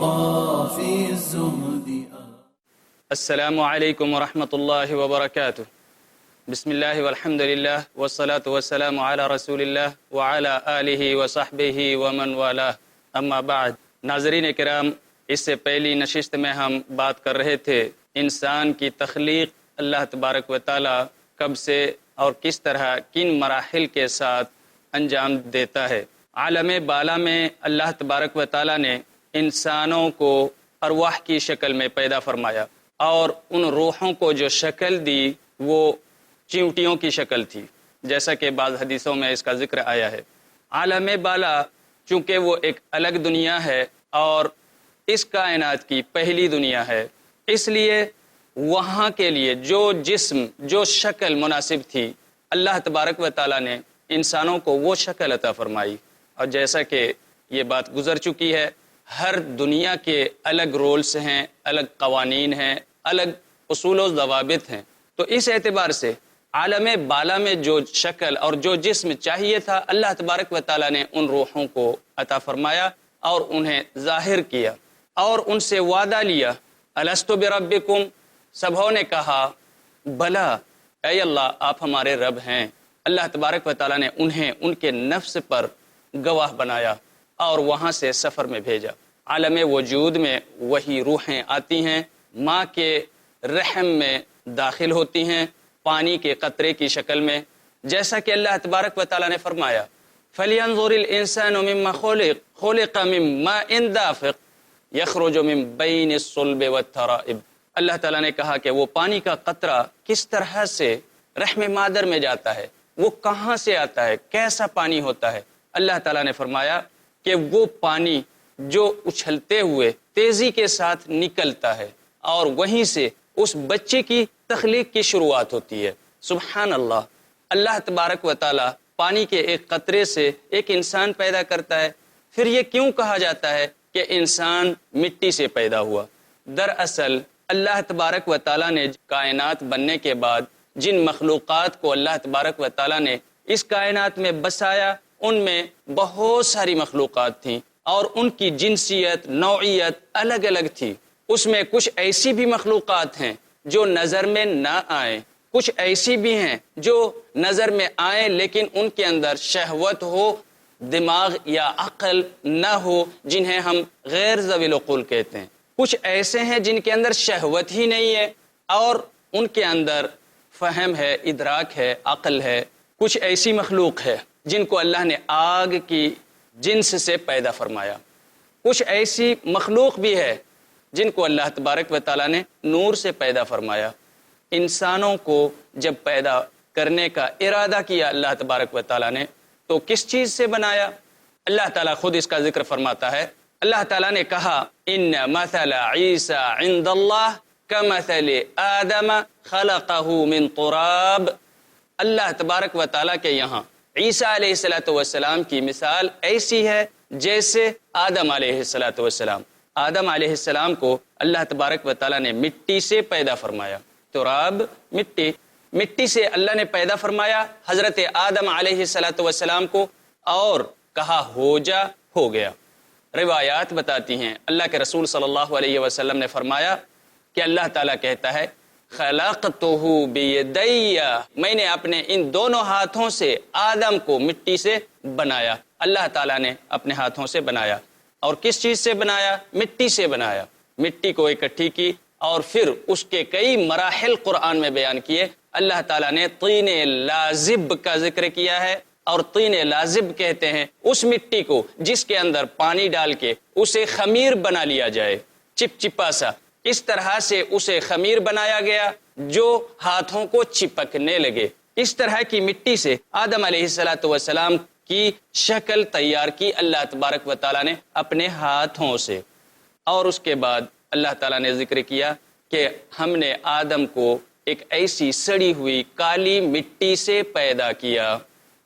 مطافي الزهد. السلام علیکم ورحمۃ اللہ وبرکاتہ. بسم اللہ والحمد للہ والصلاة والسلام علی رسول اللہ وعلی آلہ وصحبہ ومن والہ. اما بعد. ناظرین کرام، اس سے پہلی نشست میں ہم بات کر رہے تھے انسان کی تخلیق اللہ تبارک و تعالی کب سے اور کس طرح کن مراحل کے ساتھ انجام دیتا ہے. عالم بالا میں اللہ تبارک و تعالی نے انسانوں کو ارواح کی شکل میں پیدا فرمایا، اور ان روحوں کو جو شکل دی وہ چیونٹیوں کی شکل تھی، جیسا کہ بعض حدیثوں میں اس کا ذکر آیا ہے. عالم بالا چونکہ وہ ایک الگ دنیا ہے اور اس کائنات کی پہلی دنیا ہے، اس لیے وہاں کے لیے جو جسم جو شکل مناسب تھی اللہ تبارک و تعالیٰ نے انسانوں کو وہ شکل عطا فرمائی. اور جیسا کہ یہ بات گزر چکی ہے، ہر دنیا کے الگ رولز ہیں، الگ قوانین ہیں، الگ اصول و ضوابط ہیں. تو اس اعتبار سے عالم بالا میں جو شکل اور جو جسم چاہیے تھا اللہ تبارک و تعالیٰ نے ان روحوں کو عطا فرمایا اور انہیں ظاہر کیا اور ان سے وعدہ لیا. الست بربکم، سبھوں نے کہا بلا اے اللہ آپ ہمارے رب ہیں. اللہ تبارک و تعالیٰ نے انہیں ان کے نفس پر گواہ بنایا اور وہاں سے سفر میں بھیجا. عالم وجود میں وہی روحیں آتی ہیں، ماں کے رحم میں داخل ہوتی ہیں پانی کے قطرے کی شکل میں، جیسا کہ اللہ تبارک و تعالیٰ نے فرمایا فَلْيَنْظُرِ الْإِنسَانُ مِمَّا خُلِقَ مِن مَّاءٍ دَافِقٍ يَخْرُجُ مِن بَيْنِ الصُّلْبِ وَالتَّرَائِبِ. اللہ تعالیٰ نے کہا کہ وہ پانی کا قطرہ کس طرح سے رحم مادر میں جاتا ہے، وہ کہاں سے آتا ہے، کیسا پانی ہوتا ہے. اللہ تعالیٰ نے فرمایا کہ وہ پانی جو اچھلتے ہوئے تیزی کے ساتھ نکلتا ہے اور وہیں سے اس بچے کی تخلیق کی شروعات ہوتی ہے. سبحان اللہ. اللہ تبارک و تعالیٰ پانی کے ایک قطرے سے ایک انسان پیدا کرتا ہے. پھر یہ کیوں کہا جاتا ہے کہ انسان مٹی سے پیدا ہوا؟ دراصل اللہ تبارک و تعالیٰ نے کائنات بننے کے بعد جن مخلوقات کو اللہ تبارک و تعالیٰ نے اس کائنات میں بسایا ان میں بہت ساری مخلوقات تھیں اور ان کی جنسیت نوعیت الگ الگ تھی. اس میں کچھ ایسی بھی مخلوقات ہیں جو نظر میں نہ آئیں، کچھ ایسی بھی ہیں جو نظر میں آئیں لیکن ان کے اندر شہوت ہو، دماغ یا عقل نہ ہو، جنہیں ہم غیر ذوی العقول کہتے ہیں. کچھ ایسے ہیں جن کے اندر شہوت ہی نہیں ہے اور ان کے اندر فہم ہے، ادراک ہے، عقل ہے. کچھ ایسی مخلوق ہے جن کو اللہ نے آگ کی جنس سے پیدا فرمایا. کچھ ایسی مخلوق بھی ہے جن کو اللہ تبارک و تعالیٰ نے نور سے پیدا فرمایا. انسانوں کو جب پیدا کرنے کا ارادہ کیا اللہ تبارک و تعالیٰ نے تو کس چیز سے بنایا؟ اللہ تعالیٰ خود اس کا ذکر فرماتا ہے. اللہ تعالیٰ نے کہا ان مثل عیسی عند اللہ کمثل آدم خلقہ من تراب. اللہ تبارک و تعالیٰ کے یہاں عیسیٰ علیہ السلام کی مثال ایسی ہے جیسے آدم علیہ السلام. آدم علیہ السلام کو اللہ تبارک و تعالیٰ نے مٹی سے پیدا فرمایا. تراب مٹی سے اللہ نے پیدا فرمایا حضرت آدم علیہ السلام کو اور کہا ہو جا، ہو گیا. روایات بتاتی ہیں اللہ کے رسول صلی اللہ علیہ وسلم نے فرمایا کہ اللہ تعالیٰ کہتا ہے خلقتہ بیدی، میں نے اپنے ان دونوں ہاتھوں سے آدم کو مٹی سے بنایا. اللہ تعالیٰ نے اپنے ہاتھوں سے بنایا. اور کس چیز سے بنایا؟ مٹی سے بنایا. مٹی کو اکٹھی کی اور پھر اس کے کئی مراحل قرآن میں بیان کیے. اللہ تعالیٰ نے طین لازب کا ذکر کیا ہے، اور طین لازب کہتے ہیں اس مٹی کو جس کے اندر پانی ڈال کے اسے خمیر بنا لیا جائے، چپچپا سا. اس طرح سے اسے خمیر بنایا گیا جو ہاتھوں کو چپکنے لگے. اس طرح کی مٹی سے آدم علیہ السلام کی شکل تیار کی اللہ تبارک و تعالیٰ نے اپنے ہاتھوں سے. اور اس کے بعد اللہ تعالیٰ نے ذکر کیا کہ ہم نے آدم کو ایک ایسی سڑی ہوئی کالی مٹی سے پیدا کیا.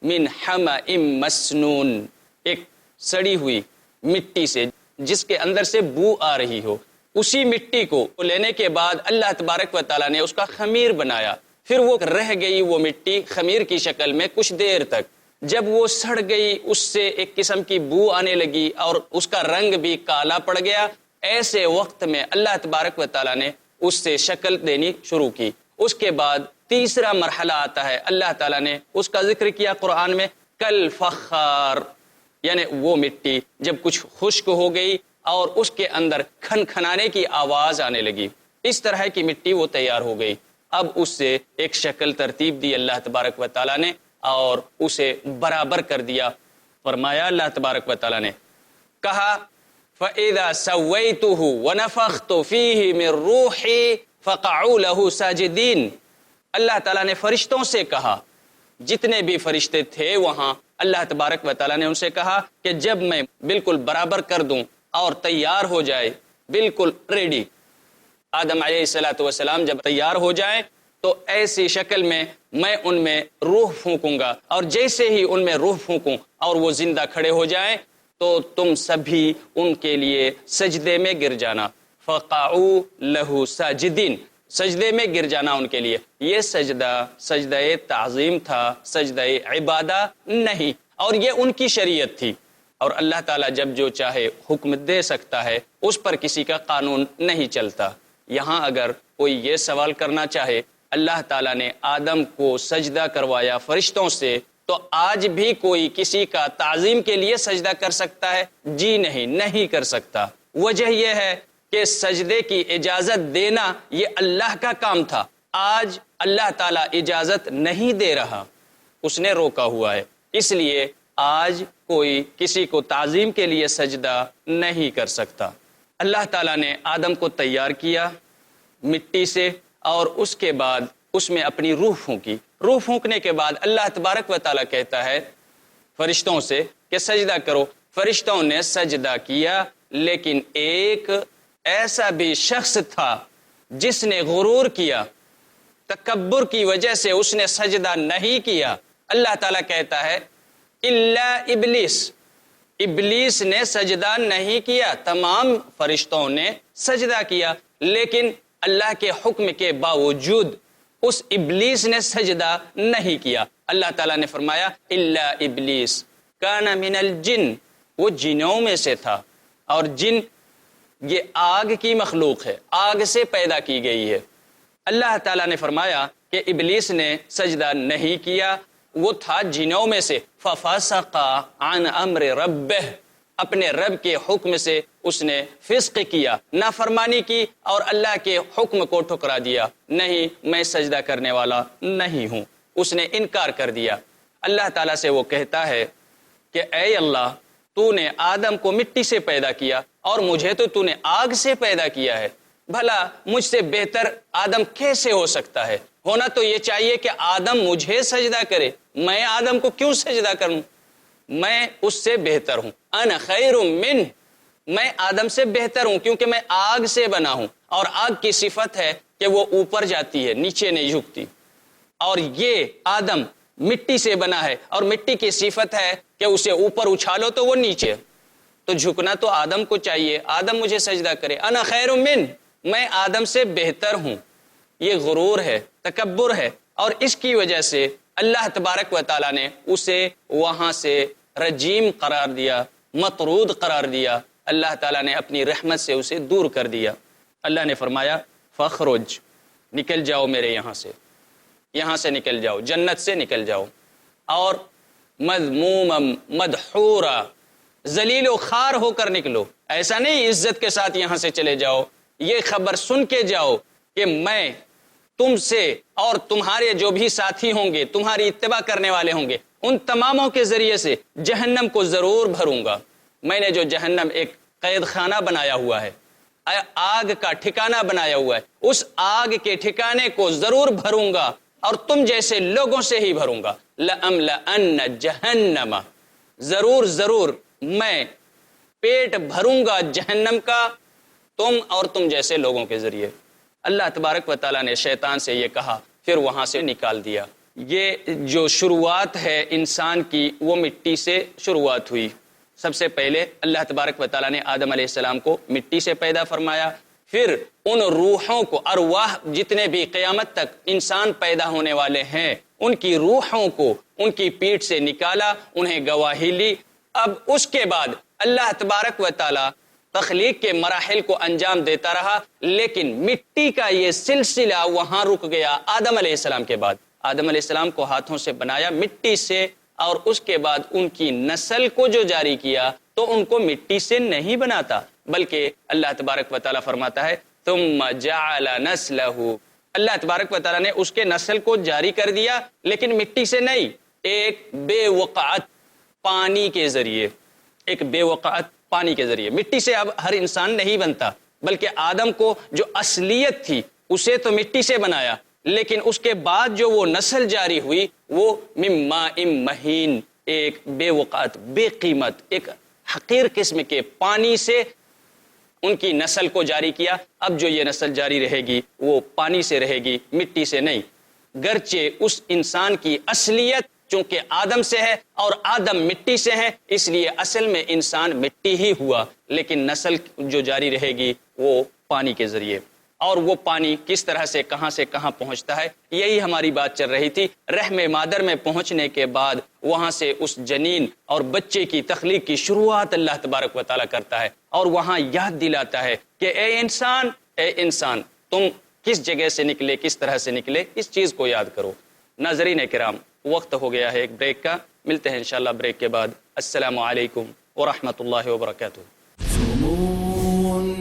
من حمأ مسنون، ایک سڑی ہوئی مٹی سے جس کے اندر سے بو آ رہی ہو. اسی مٹی کو لینے کے بعد اللہ تبارک و تعالیٰ نے اس کا خمیر بنایا. پھر وہ رہ گئی وہ مٹی خمیر کی شکل میں کچھ دیر تک. جب وہ سڑ گئی اس سے ایک قسم کی بو آنے لگی اور اس کا رنگ بھی کالا پڑ گیا ایسے وقت میں اللہ تبارک و تعالیٰ نے اس سے شکل دینی شروع کی۔ اس کے بعد تیسرا مرحلہ آتا ہے، اللہ تعالیٰ نے اس کا ذکر کیا قرآن میں، کل فخار، یعنی وہ مٹی جب کچھ خشک ہو گئی اور اس کے اندر کھن کھنانے کی آواز آنے لگی، اس طرح کی مٹی وہ تیار ہو گئی۔ اب اس سے ایک شکل ترتیب دی اللہ تبارک و تعالیٰ نے اور اسے برابر کر دیا۔ فرمایا اللہ تبارک و تعالیٰ نے، کہا فَإِذَا سَوَّيْتُهُ وَنَفَخْتُ فِيهِ مِن رُوحِي فَقَعُوا لَهُ سَاجِدِينَ۔ اللہ تعالیٰ نے فرشتوں سے کہا، جتنے بھی فرشتے تھے وہاں، اللہ تبارک و تعالیٰ نے ان سے کہا کہ جب میں بالکل برابر کر دوں اور تیار ہو جائے، بالکل ریڈی، آدم علیہ السلام جب تیار ہو جائیں تو ایسی شکل میں میں ان میں روح پھونکوں گا، اور جیسے ہی ان میں روح پھونکوں اور وہ زندہ کھڑے ہو جائیں تو تم سبھی ان کے لیے سجدے میں گر جانا۔ فقعوا لہ ساجدین، سجدے میں گر جانا ان کے لیے۔ یہ سجدہ تعظیم تھا، سجدہ عبادہ نہیں، اور یہ ان کی شریعت تھی، اور اللہ تعالیٰ جب جو چاہے حکم دے سکتا ہے، اس پر کسی کا قانون نہیں چلتا۔ یہاں اگر کوئی یہ سوال کرنا چاہے، اللہ تعالیٰ نے آدم کو سجدہ کروایا فرشتوں سے، تو آج بھی کوئی کسی کا تعظیم کے لیے سجدہ کر سکتا ہے؟ جی نہیں کر سکتا۔ وجہ یہ ہے کہ سجدے کی اجازت دینا یہ اللہ کا کام تھا، آج اللہ تعالیٰ اجازت نہیں دے رہا، اس نے روکا ہوا ہے، اس لیے آج کوئی کسی کو تعظیم کے لیے سجدہ نہیں کر سکتا۔ اللہ تعالیٰ نے آدم کو تیار کیا مٹی سے، اور اس کے بعد اس میں اپنی روح پھونکی۔ روح پھونکنے کے بعد اللہ تبارک و تعالیٰ کہتا ہے فرشتوں سے کہ سجدہ کرو۔ فرشتوں نے سجدہ کیا، لیکن ایک ایسا بھی شخص تھا جس نے غرور کیا، تکبر کی وجہ سے اس نے سجدہ نہیں کیا۔ اللہ تعالیٰ کہتا ہے الا ابلیس، ابلیس نے سجدہ نہیں کیا، تمام فرشتوں نے سجدہ کیا، لیکن اللہ کے حکم کے باوجود اس ابلیس نے سجدہ نہیں کیا۔ اللہ تعالیٰ نے فرمایا الا ابلیس کان من الجن، وہ جنوں میں سے تھا، اور جن یہ آگ کی مخلوق ہے، آگ سے پیدا کی گئی ہے۔ اللہ تعالیٰ نے فرمایا کہ ابلیس نے سجدہ نہیں کیا، وہ تھا جنوں میں سے، ففسق عن امر ربہ، اپنے رب کے حکم سے اس نے فسق کیا، نافرمانی کی، اور اللہ کے حکم کو ٹھکرا دیا، نہیں میں سجدہ کرنے والا نہیں ہوں، اس نے انکار کر دیا۔ اللہ تعالیٰ سے وہ کہتا ہے کہ اے اللہ، تو نے آدم کو مٹی سے پیدا کیا اور مجھے تو نے آگ سے پیدا کیا ہے، بھلا مجھ سے بہتر آدم کیسے ہو سکتا ہے؟ ہونا تو یہ چاہیے کہ آدم مجھے سجدہ کرے، میں آدم کو کیوں سجدہ کروں؟ میں اس سے بہتر ہوں، انا خیر منہ، میں آدم سے بہتر ہوں، کیونکہ میں آگ سے بنا ہوں، اور آگ کی صفت ہے کہ وہ اوپر جاتی ہے، نیچے نہیں جھکتی، اور یہ آدم مٹی سے بنا ہے، اور مٹی کی صفت ہے کہ اسے اوپر اچھالو تو وہ نیچے، تو جھکنا تو آدم کو چاہیے، آدم مجھے سجدہ کرے، انا خیر منہ، میں آدم سے بہتر ہوں۔ یہ غرور ہے، تکبر ہے، اور اس کی وجہ سے اللہ تبارک و تعالیٰ نے اسے وہاں سے رجیم قرار دیا، مطرود قرار دیا، اللہ تعالیٰ نے اپنی رحمت سے اسے دور کر دیا۔ اللہ نے فرمایا فخرج، نکل جاؤ میرے یہاں سے نکل جاؤ، جنت سے نکل جاؤ، اور مذموما مدحورا، ذلیل و خوار ہو کر نکلو، ایسا نہیں عزت کے ساتھ یہاں سے چلے جاؤ، یہ خبر سن کے جاؤ کہ میں تم سے اور تمہارے جو بھی ساتھی ہوں گے، تمہاری اتباع کرنے والے ہوں گے، ان تماموں کے ذریعے سے جہنم کو ضرور بھروں گا۔ میں نے جو جہنم ایک قید خانہ بنایا ہوا ہے، آگ کا ٹھکانہ بنایا ہوا ہے، اس آگ کے ٹھکانے کو ضرور بھروں گا، اور تم جیسے لوگوں سے ہی بھروں گا۔ لَأَمْلَأَنَّ جَهَنَّمَ، ضرور میں پیٹ بھروں گا جہنم کا تم اور تم جیسے لوگوں کے ذریعے۔ اللہ تبارک و تعالیٰ نے شیطان سے یہ کہا، پھر وہاں سے نکال دیا۔ یہ جو شروعات ہے انسان کی، وہ مٹی سے شروعات ہوئی۔ سب سے پہلے اللہ تبارک و تعالیٰ نے آدم علیہ السلام کو مٹی سے پیدا فرمایا، پھر ان روحوں کو، ارواح جتنے بھی قیامت تک انسان پیدا ہونے والے ہیں، ان کی روحوں کو ان کی پیٹھ سے نکالا، انہیں گواہی لی۔ اب اس کے بعد اللہ تبارک و تعالیٰ تخلیق کے مراحل کو انجام دیتا رہا، لیکن مٹی کا یہ سلسلہ وہاں رک گیا آدم علیہ السلام کے بعد۔ آدم علیہ السلام کو ہاتھوں سے بنایا مٹی سے، اور اس کے بعد ان کی نسل کو جو جاری کیا تو ان کو مٹی سے نہیں بناتا، بلکہ اللہ تبارک و تعالیٰ فرماتا ہے ثم جعل نسلہ، اللہ تبارک و تعالیٰ نے اس کے نسل کو جاری کر دیا، لیکن مٹی سے نہیں، ایک بے وقعت پانی کے ذریعے، ایک بے وقعت پانی کے ذریعے۔ مٹی سے اب ہر انسان نہیں بنتا، بلکہ آدم کو جو اصلیت تھی اسے تو مٹی سے بنایا، لیکن اس کے بعد جو وہ نسل جاری ہوئی وہ من ماء مہین، ایک بے وقعت، بے قیمت، ایک حقیر قسم کے پانی سے ان کی نسل کو جاری کیا۔ اب جو یہ نسل جاری رہے گی وہ پانی سے رہے گی، مٹی سے نہیں، گرچہ اس انسان کی اصلیت چونکہ آدم سے ہے اور آدم مٹی سے ہے، اس لیے اصل میں انسان مٹی ہی ہوا، لیکن نسل جو جاری رہے گی وہ پانی کے ذریعے۔ اور وہ پانی کس طرح سے کہاں پہنچتا ہے، یہی ہماری بات چل رہی تھی۔ رحم مادر میں پہنچنے کے بعد وہاں سے اس جنین اور بچے کی تخلیق کی شروعات اللہ تبارک و تعالیٰ کرتا ہے، اور وہاں یاد دلاتا ہے کہ اے انسان تم کس جگہ سے نکلے، کس طرح سے نکلے، اس چیز کو یاد کرو۔ ناظرین کرام، وقت ہو گیا ہے ایک بریک کا، ملتے ہیں انشاءاللہ بریک کے بعد۔ السلام علیکم ورحمۃ اللہ وبرکاتہ۔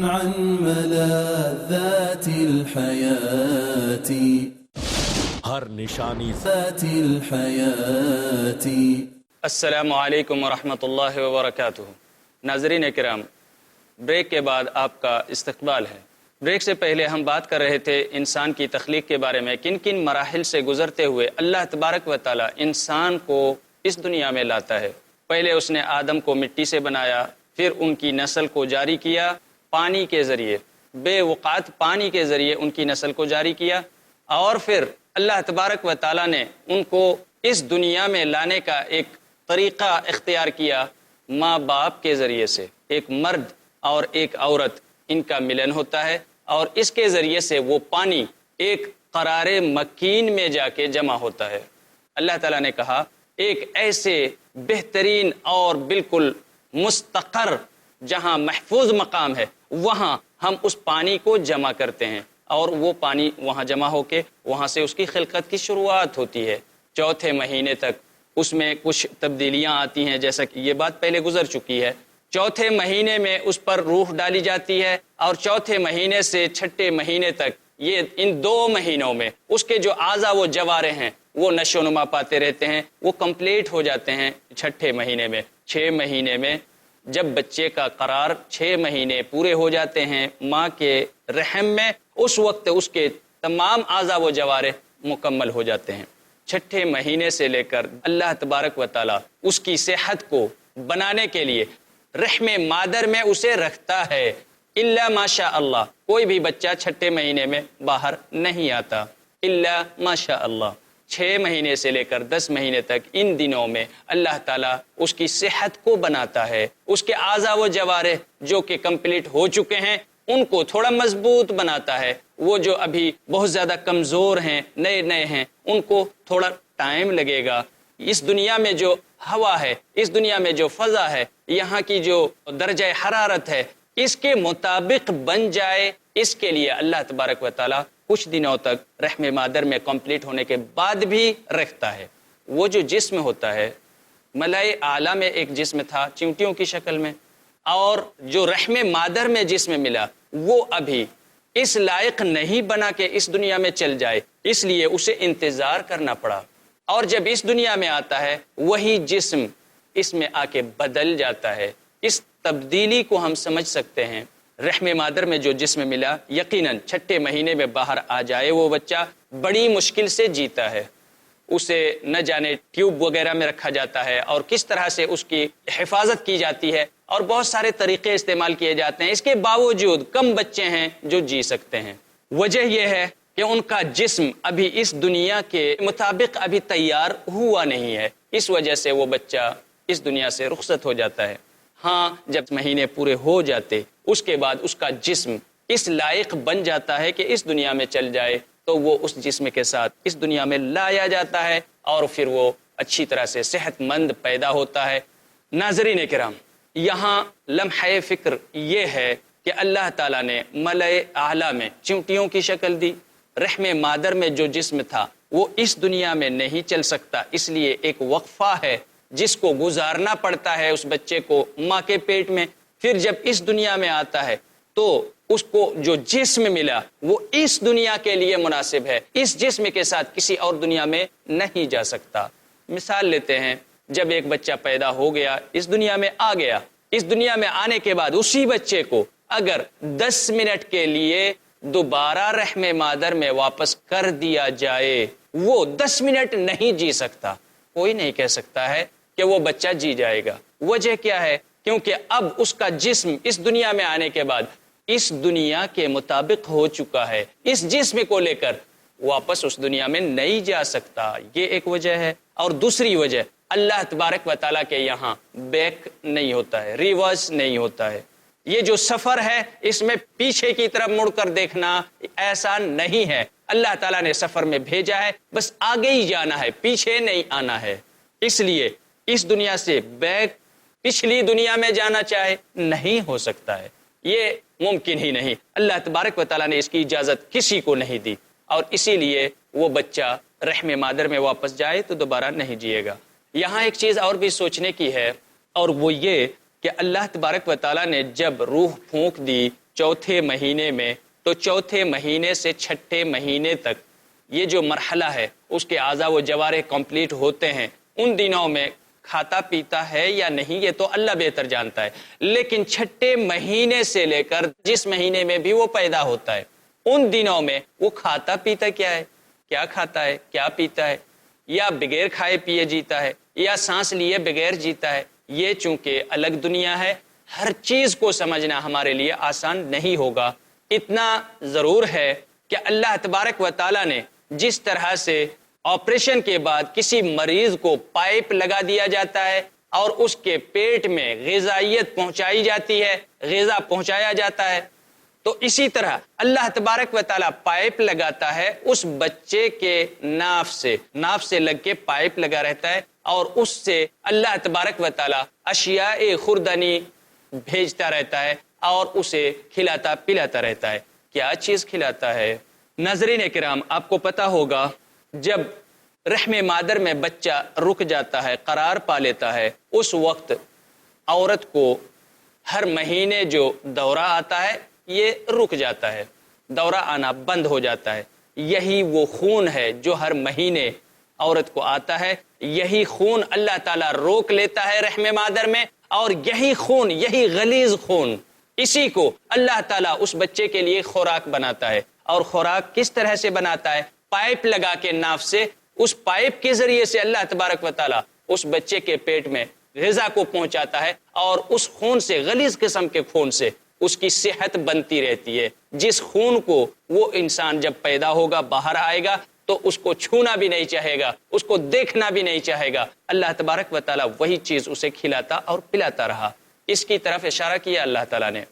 عن ملاذات الحياة ہر نشانی ذات الحياة۔ السلام علیکم ورحمۃ اللہ وبرکاتہ۔ ناظرین کرام، بریک کے بعد آپ کا استقبال ہے۔ بریک سے پہلے ہم بات کر رہے تھے انسان کی تخلیق کے بارے میں، کن کن مراحل سے گزرتے ہوئے اللہ تبارک و تعالیٰ انسان کو اس دنیا میں لاتا ہے۔ پہلے اس نے آدم کو مٹی سے بنایا، پھر ان کی نسل کو جاری کیا پانی کے ذریعے، بے وقعت پانی کے ذریعے ان کی نسل کو جاری کیا، اور پھر اللہ تبارک و تعالیٰ نے ان کو اس دنیا میں لانے کا ایک طریقہ اختیار کیا ماں باپ کے ذریعے سے۔ ایک مرد اور ایک عورت، ان کا ملن ہوتا ہے، اور اس کے ذریعے سے وہ پانی ایک قرار مکین میں جا کے جمع ہوتا ہے۔ اللہ تعالیٰ نے کہا ایک ایسے بہترین اور بالکل مستقر جہاں محفوظ مقام ہے، وہاں ہم اس پانی کو جمع کرتے ہیں، اور وہ پانی وہاں جمع ہو کے وہاں سے اس کی خلقت کی شروعات ہوتی ہے۔ چوتھے مہینے تک اس میں کچھ تبدیلیاں آتی ہیں، جیسا کہ یہ بات پہلے گزر چکی ہے۔ چوتھے مہینے میں اس پر روح ڈالی جاتی ہے، اور چوتھے مہینے سے چھٹے مہینے تک، یہ ان 2 مہینوں میں اس کے جو اعضا و جوارے ہیں وہ نشو و نما پاتے رہتے ہیں، وہ کمپلیٹ ہو جاتے ہیں چھٹے مہینے میں۔ 6 مہینے میں جب بچے کا قرار 6 مہینے پورے ہو جاتے ہیں ماں کے رحم میں، اس وقت اس کے تمام اعضا و جوارے مکمل ہو جاتے ہیں۔ چھٹے مہینے سے لے کر اللہ تبارک و تعالیٰ اس کی صحت کو بنانے کے لیے رحم مادر میں اسے رکھتا ہے، الا ماشاء اللہ۔ کوئی بھی بچہ چھٹے مہینے میں باہر نہیں آتا، الا ماشاء اللہ۔ 6 مہینے سے لے کر 10 مہینے تک ان دنوں میں اللہ تعالیٰ اس کی صحت کو بناتا ہے، اس کے اعضا و جوارے جو کہ کمپلیٹ ہو چکے ہیں ان کو تھوڑا مضبوط بناتا ہے، وہ جو ابھی بہت زیادہ کمزور ہیں، نئے ہیں، ان کو تھوڑا ٹائم لگے گا۔ اس دنیا میں جو ہوا ہے، اس دنیا میں جو فضا ہے، یہاں کی جو درجہ حرارت ہے، اس کے مطابق بن جائے، اس کے لیے اللہ تبارک و تعالیٰ کچھ دنوں تک رحم مادر میں کمپلیٹ ہونے کے بعد بھی رکھتا ہے۔ وہ جو جسم ہوتا ہے، ملائے اعلیٰ میں ایک جسم تھا چیونٹیوں کی شکل میں، اور جو رحم مادر میں جسم ملا وہ ابھی اس لائق نہیں بنا کہ اس دنیا میں چل جائے، اس لیے اسے انتظار کرنا پڑا، اور جب اس دنیا میں آتا ہے وہی جسم اس میں آ کے بدل جاتا ہے۔ اس تبدیلی کو ہم سمجھ سکتے ہیں۔ رحم مادر میں جو جسم ملا، یقیناً چھٹے مہینے میں باہر آ جائے وہ بچہ بڑی مشکل سے جیتا ہے، اسے نہ جانے ٹیوب وغیرہ میں رکھا جاتا ہے، اور کس طرح سے اس کی حفاظت کی جاتی ہے، اور بہت سارے طریقے استعمال کیے جاتے ہیں۔ اس کے باوجود کم بچے ہیں جو جی سکتے ہیں۔ وجہ یہ ہے کہ ان کا جسم ابھی اس دنیا کے مطابق ابھی تیار ہوا نہیں ہے، اس وجہ سے وہ بچہ اس دنیا سے رخصت ہو جاتا ہے۔ ہاں، جب مہینے پورے ہو جاتے اس کے بعد اس کا جسم اس لائق بن جاتا ہے کہ اس دنیا میں چل جائے، تو وہ اس جسم کے ساتھ اس دنیا میں لایا جاتا ہے، اور پھر وہ اچھی طرح سے صحت مند پیدا ہوتا ہے۔ ناظرین کرام، یہاں لمحہ فکر یہ ہے کہ اللہ تعالیٰ نے ملائے اعلیٰ میں چونٹیوں کی شکل دی، رحم مادر میں جو جسم تھا وہ اس دنیا میں نہیں چل سکتا، اس لیے ایک وقفہ ہے جس کو گزارنا پڑتا ہے اس بچے کو ماں کے پیٹ میں، پھر جب اس دنیا میں آتا ہے تو اس کو جو جسم ملا وہ اس دنیا کے لیے مناسب ہے، اس جسم کے ساتھ کسی اور دنیا میں نہیں جا سکتا۔ مثال لیتے ہیں، جب ایک بچہ پیدا ہو گیا، اس دنیا میں آ گیا، اس دنیا میں آنے کے بعد اسی بچے کو اگر 10 منٹ کے لیے دوبارہ رحم مادر میں واپس کر دیا جائے، وہ 10 منٹ نہیں جی سکتا۔ کوئی نہیں کہہ سکتا ہے کہ وہ بچہ جی جائے گا۔ وجہ کیا ہے؟ کیونکہ اب اس کا جسم اس دنیا میں آنے کے بعد اس دنیا کے مطابق ہو چکا ہے، اس جسم کو لے کر واپس اس دنیا میں نہیں جا سکتا۔ یہ ایک وجہ ہے۔ اور دوسری وجہ، اللہ تبارک و تعالیٰ کے یہاں بیک نہیں ہوتا ہے، ریورس نہیں ہوتا ہے۔ یہ جو سفر ہے اس میں پیچھے کی طرف مڑ کر دیکھنا ایسا نہیں ہے۔ اللہ تعالیٰ نے سفر میں بھیجا ہے، بس آگے ہی جانا ہے، پیچھے نہیں آنا ہے۔ اس لیے اس دنیا سے بیک پچھلی دنیا میں جانا چاہے نہیں ہو سکتا ہے، یہ ممکن ہی نہیں۔ اللہ تبارک و تعالیٰ نے اس کی اجازت کسی کو نہیں دی، اور اسی لیے وہ بچہ رحم مادر میں واپس جائے تو دوبارہ نہیں جیے گا۔ یہاں ایک چیز اور بھی سوچنے کی ہے، اور وہ یہ کہ اللہ تبارک و تعالیٰ نے جب روح پھونک دی چوتھے مہینے میں، تو چوتھے مہینے سے چھٹے مہینے تک یہ جو مرحلہ ہے اس کے اعضاء و جوارح کمپلیٹ ہوتے ہیں۔ ان دنوں میں کھاتا پیتا ہے یا نہیں یہ تو اللہ بہتر جانتا ہے، لیکن چھٹے مہینے سے لے کر جس مہینے میں بھی وہ پیدا ہوتا ہے ان دنوں میں وہ کھاتا پیتا کیا ہے، کیا کھاتا ہے، کیا پیتا ہے، یا بغیر کھائے پیے جیتا ہے، یا سانس لیے بغیر جیتا ہے۔ یہ چونکہ الگ دنیا ہے، ہر چیز کو سمجھنا ہمارے لیے آسان نہیں ہوگا۔ اتنا ضرور ہے کہ اللہ تبارک و تعالیٰ نے جس طرح سے آپریشن کے بعد کسی مریض کو پائپ لگا دیا جاتا ہے اور اس کے پیٹ میں غذائیت پہنچائی جاتی ہے، غذا پہنچایا جاتا ہے، تو اسی طرح اللہ تبارک و تعالیٰ پائپ لگاتا ہے اس بچے کے ناف سے لگ کے پائپ لگا رہتا ہے، اور اس سے اللہ تبارک و تعالیٰ اشیاء خوردنی بھیجتا رہتا ہے اور اسے کھلاتا پلاتا رہتا ہے۔ کیا چیز کھلاتا ہے؟ ناظرین کرام، آپ کو پتا ہوگا جب رحم مادر میں بچہ رک جاتا ہے، قرار پا لیتا ہے، اس وقت عورت کو ہر مہینے جو دورہ آتا ہے یہ رک جاتا ہے، دورہ آنا بند ہو جاتا ہے۔ یہی وہ خون ہے جو ہر مہینے عورت کو آتا ہے، یہی خون اللہ تعالیٰ روک لیتا ہے رحم مادر میں، اور یہی خون، یہی غلیظ خون، اسی کو اللہ تعالیٰ اس بچے کے لیے خوراک بناتا ہے۔ اور خوراک کس طرح سے بناتا ہے؟ پائپ لگا کے ناف سے، اس پائپ کے ذریعے سے اللہ تبارک و تعالیٰ اس بچے کے پیٹ میں غذا کو پہنچاتا ہے، اور اس خون سے، غلیظ قسم کے خون سے اس کی صحت بنتی رہتی ہے، جس خون کو وہ انسان جب پیدا ہوگا، باہر آئے گا تو اس کو چھونا بھی نہیں چاہے گا، اس کو دیکھنا بھی نہیں چاہے گا۔ اللہ تبارک و تعالیٰ وہی چیز اسے کھلاتا اور پلاتا رہا۔ اس کی طرف اشارہ کیا اللہ تعالیٰ نے۔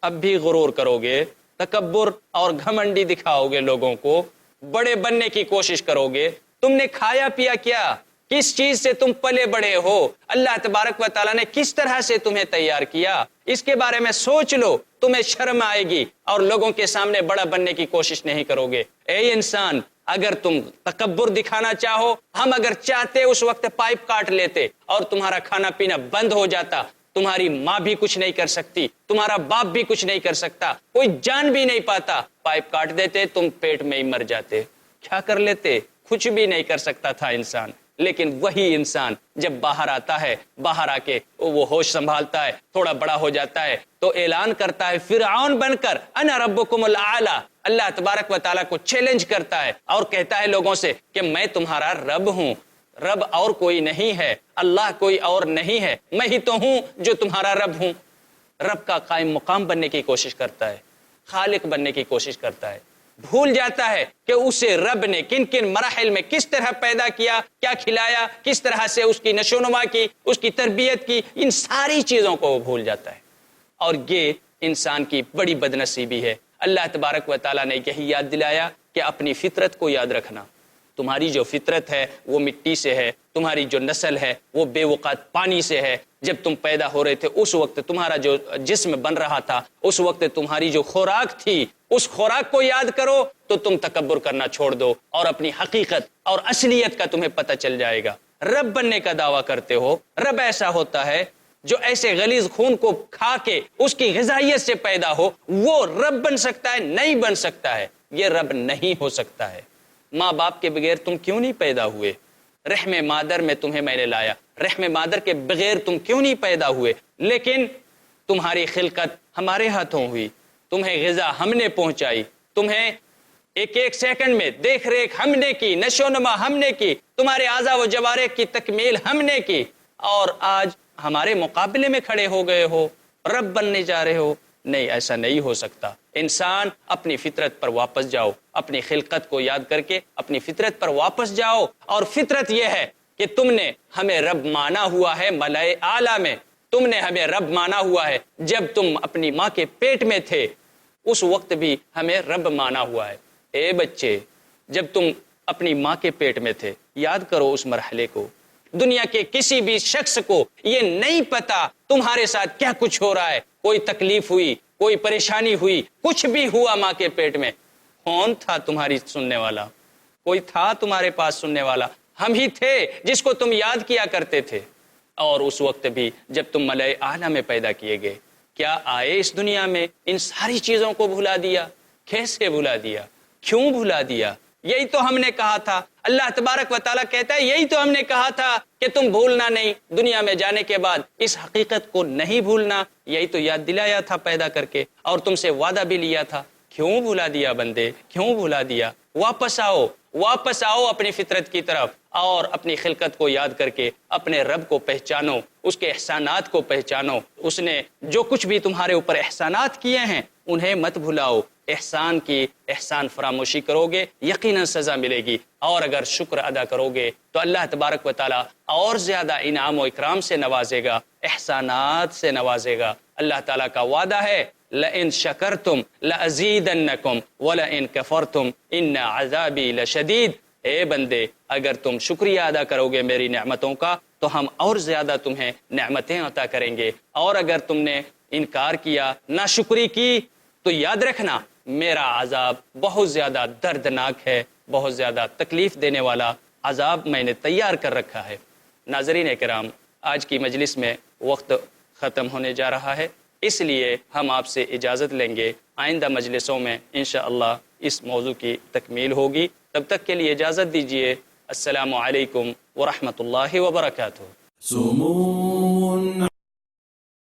اب بھی غرور کرو گے، تکبر اور گھمنڈی دکھاؤ گے، لوگوں کو بڑے بننے کی کوشش کرو گے، تم نے کھایا پیا کیا؟ کس چیز سے تم پلے بڑے ہو؟ اللہ تبارک و تعالیٰ نے کس طرح سے تمہیں تیار کیا؟ اس کے بارے میں سوچ لو، تمہیں شرم آئے گی اور لوگوں کے سامنے بڑا بننے کی کوشش نہیں کرو گے۔ اے انسان، اگر تم تکبر دکھانا چاہو، ہم اگر چاہتے اس وقت پائپ کاٹ لیتے اور تمہارا کھانا پینا بند ہو جاتا، تمہاری ماں بھی کچھ نہیں کر سکتی، تمہارا باپ بھی کچھ نہیں کر سکتا، کوئی جان بھی نہیں پاتا، پائپ کاٹ دیتے، تم پیٹ میں ہی مر جاتے۔ کیا کر لیتے؟ کچھ بھی نہیں کر سکتا تھا انسان۔ لیکن وہی انسان جب باہر آتا ہے، باہر آ کے وہ ہوش سنبھالتا ہے، تھوڑا بڑا ہو جاتا ہے، تو اعلان کرتا ہے فرعون بن کر، انا ربکم الاعلی۔ اللہ تبارک و تعالیٰ کو چیلنج کرتا ہے اور کہتا ہے لوگوں سے کہ میں تمہارا رب ہوں، رب اور کوئی نہیں ہے، اللہ کوئی اور نہیں ہے، میں ہی تو ہوں جو تمہارا رب ہوں۔ رب کا قائم مقام بننے کی کوشش کرتا ہے، خالق بننے کی کوشش کرتا ہے، بھول جاتا ہے کہ اسے رب نے کن کن مراحل میں کس طرح پیدا کیا، کیا کھلایا، کس طرح سے اس کی نشو و نما کی، اس کی تربیت کی، ان ساری چیزوں کو وہ بھول جاتا ہے۔ اور یہ انسان کی بڑی بدنصیبی ہے۔ اللہ تبارک و تعالیٰ نے یہی یاد دلایا کہ اپنی فطرت کو یاد رکھنا، تمہاری جو فطرت ہے وہ مٹی سے ہے، تمہاری جو نسل ہے وہ بے وقات پانی سے ہے۔ جب تم پیدا ہو رہے تھے اس وقت تمہارا جو جسم بن رہا تھا، اس وقت تمہاری جو خوراک تھی، اس خوراک کو یاد کرو تو تم تکبر کرنا چھوڑ دو اور اپنی حقیقت اور اصلیت کا تمہیں پتہ چل جائے گا۔ رب بننے کا دعویٰ کرتے ہو، رب ایسا ہوتا ہے جو ایسے غلیظ خون کو کھا کے اس کی غذائیت سے پیدا ہو، وہ رب بن سکتا ہے؟ نہیں بن سکتا ہے، یہ رب نہیں ہو سکتا ہے۔ ماں باپ کے بغیر تم کیوں نہیں پیدا ہوئے؟ رحم مادر میں تمہیں میں نے لایا، رحم مادر کے بغیر تم کیوں نہیں پیدا ہوئے؟ لیکن تمہاری خلقت ہمارے ہاتھوں ہوئی، تمہیں غذا ہم نے پہنچائی، تمہیں ایک ایک سیکنڈ میں دیکھ ریکھ ہم نے کی، نشو و نما ہم نے کی، تمہارے اعضاء و جوارح کی تکمیل ہم نے کی، اور آج ہمارے مقابلے میں کھڑے ہو گئے ہو، رب بننے جا رہے ہو؟ نہیں، ایسا نہیں ہو سکتا۔ انسان اپنی فطرت پر واپس جاؤ، اپنی خلقت کو یاد کر کے اپنی فطرت پر واپس جاؤ، اور فطرت یہ ہے کہ تم نے ہمیں رب مانا ہوا ہے ملائے اعلیٰ میں، تم نے ہمیں رب مانا ہوا ہے جب تم اپنی ماں کے پیٹ میں تھے، اس وقت بھی ہمیں رب مانا ہوا ہے۔ اے بچے، جب تم اپنی ماں کے پیٹ میں تھے، یاد کرو اس مرحلے کو۔ دنیا کے کسی بھی شخص کو یہ نہیں پتا تمہارے ساتھ کیا کچھ ہو رہا ہے، کوئی تکلیف ہوئی، کوئی پریشانی ہوئی، کچھ بھی ہوا ماں کے پیٹ میں، کون تھا تمہاری سننے والا؟ کوئی تھا تمہارے پاس سننے والا؟ ہم ہی تھے جس کو تم یاد کیا کرتے تھے۔ اور اس وقت بھی جب تم ملائے اعلیٰ میں پیدا کیے گئے، کیا آئے اس دنیا میں ان ساری چیزوں کو بھلا دیا؟ کیسے بھلا دیا؟ کیوں بھلا دیا؟ یہی تو ہم نے کہا تھا، اللہ تبارک و تعالیٰ کہتا ہے یہی تو ہم نے کہا تھا کہ تم بھولنا نہیں، دنیا میں جانے کے بعد اس حقیقت کو نہیں بھولنا، یہی تو یاد دلایا تھا پیدا کر کے، اور تم سے وعدہ بھی لیا تھا۔ کیوں بھلا دیا بندے؟ کیوں بھلا دیا؟ واپس آؤ، واپس آؤ اپنی فطرت کی طرف، اور اپنی خلقت کو یاد کر کے اپنے رب کو پہچانو، اس کے احسانات کو پہچانو۔ اس نے جو کچھ بھی تمہارے اوپر احسانات کیے ہیں انہیں مت بھلاؤ۔ احسان کی احسان فراموشی کرو گے یقیناً سزا ملے گی، اور اگر شکر ادا کرو گے تو اللہ تبارک و تعالیٰ اور زیادہ انعام و اکرام سے نوازے گا، احسانات سے نوازے گا۔ اللہ تعالیٰ کا وعدہ ہے لَإِن شَكَرْتُمْ لَأَزِيدَنَّكُمْ وَلَإِن كَفَرْتُمْ إِنَّ عَذَابِي لَشَدِيدٌ۔ اے بندے، اگر تم شکریہ ادا کرو گے میری نعمتوں کا تو ہم اور زیادہ تمہیں نعمتیں عطا کریں گے، اور اگر تم نے انکار کیا، ناشکری کی، تو یاد رکھنا میرا عذاب بہت زیادہ دردناک ہے، بہت زیادہ تکلیف دینے والا عذاب میں نے تیار کر رکھا ہے۔ ناظرین کرام، آج کی مجلس میں وقت ختم ہونے جا رہا ہے، اس لیے ہم آپ سے اجازت لیں گے، آئندہ مجلسوں میں انشاءاللہ اس موضوع کی تکمیل ہوگی۔ تب تک کے لیے اجازت دیجیے۔ السلام علیکم ورحمۃ اللہ وبرکاتہ۔ سمو